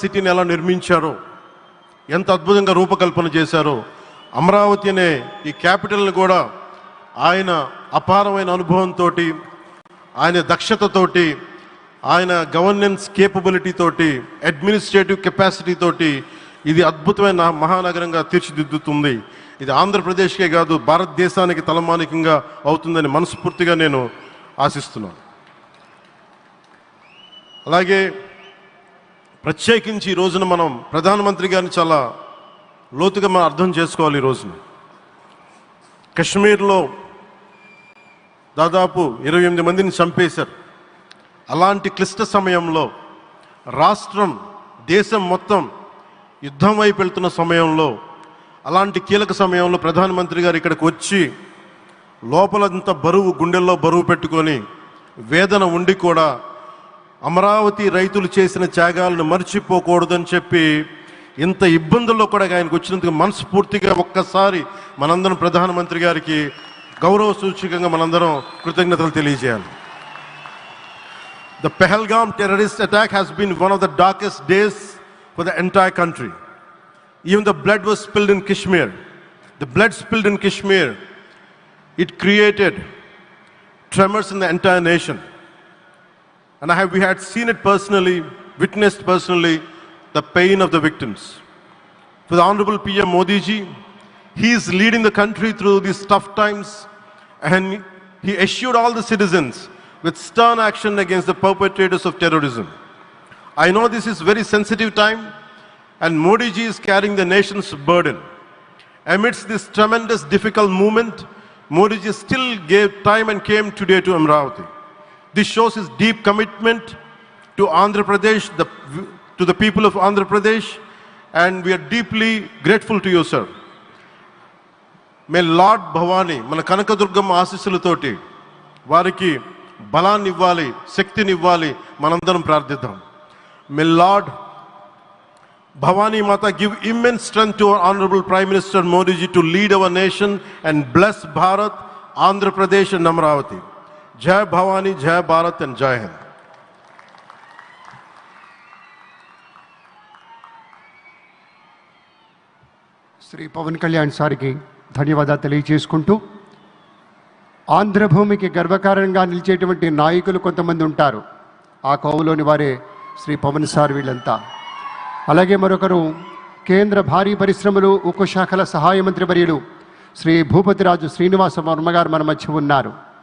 సిటీని ఎలా నిర్మించారో, ఎంత అద్భుతంగా రూపకల్పన చేశారో, అమరావతి అనే ఈ క్యాపిటల్ని కూడా ఆయన అపారమైన అనుభవంతో, ఆయన దక్షతతోటి, ఆయన గవర్నెన్స్ కేపబిలిటీ తోటి, అడ్మినిస్ట్రేటివ్ కెపాసిటీ తోటి ఇది అద్భుతమైన మహానగరంగా తీర్చిదిద్దుతుంది. ఇది ఆంధ్రప్రదేశ్కే కాదు, భారతదేశానికి తలమానికంగా అవుతుందని మనస్ఫూర్తిగా నేను ఆశిస్తున్నాను. అలాగే ప్రత్యేకించి ఈ రోజున మనం ప్రధానమంత్రి గారిని చాలా లోతుగా మనం అర్థం చేసుకోవాలి. ఈ రోజున కశ్మీర్లో దాదాపు 28 మందిని చంపేశారు. అలాంటి క్లిష్ట సమయంలో రాష్ట్రం, దేశం మొత్తం యుద్ధం వైపు వెళ్తున్న సమయంలో, అలాంటి కీలక సమయంలో ప్రధానమంత్రి గారు ఇక్కడికి వచ్చి లోపలంతా బరువు, గుండెల్లో బరువు పెట్టుకొని వేదన ఉండి కూడా అమరావతి రైతులు చేసిన త్యాగాలను మర్చిపోకూడదని చెప్పి ఇంత ఇబ్బందుల్లో కూడా ఆయనకు వచ్చినందుకు మనస్ఫూర్తిగా ఒక్కసారి మనందరం ప్రధానమంత్రి గారికి గౌరవ సూచకంగా మనందరం కృతజ్ఞతలు తెలియజేయాలి. The Pahalgam terrorist attack has been one of the darkest days for the entire country. Even the blood was spilled in Kashmir. The blood spilled in Kashmir, it created tremors in the entire nation. And we had seen it personally, witnessed personally, the pain of the victims. For the Honorable PM Modi ji, he is leading the country through these tough times, and he assured all the citizens with stern action against the perpetrators of terrorism. I know this is very sensitive time, and Modi ji is carrying the nation's burden. Amidst this tremendous difficult moment, Modi ji still gave time and came today to Amravati. This shows his deep commitment to Andhra Pradesh, to the people of Andhra Pradesh, and we are deeply grateful to you, sir. May Lord Bhavani, మన కనకదుర్గమ్మ ఆశీస్సులతోటి వారికి బలాన్ని ఇవ్వాలి, శక్తిని ఇవ్వాలి, మనందరం ప్రార్థిద్దాం. May Lord Bhavani Mata give immense strength to our Honorable Prime Minister Modi ji to lead our nation and bless Bharat, Andhra Pradesh and Amravati. Jai Bhavani, Jai Bharat and Jai Hind. Shri Pawan Kalyan సార్కి ధన్యవాదాలు తెలియజేసుకుంటూ, ఆంధ్రభూమికి గర్వకారణంగా నిలిచేటువంటి నాయకులు కొంతమంది ఉంటారు. ఆ కోవలోని వారే Shri Pawan sir వీళ్ళంతా. అలాగే మరొకరు కేంద్ర భారీ పరిశ్రమలు, ఉక్కు శాఖల సహాయ మంత్రి వర్యులు శ్రీ భూపతిరాజు శ్రీనివాస వర్మ గారు మన మధ్య ఉన్నారు.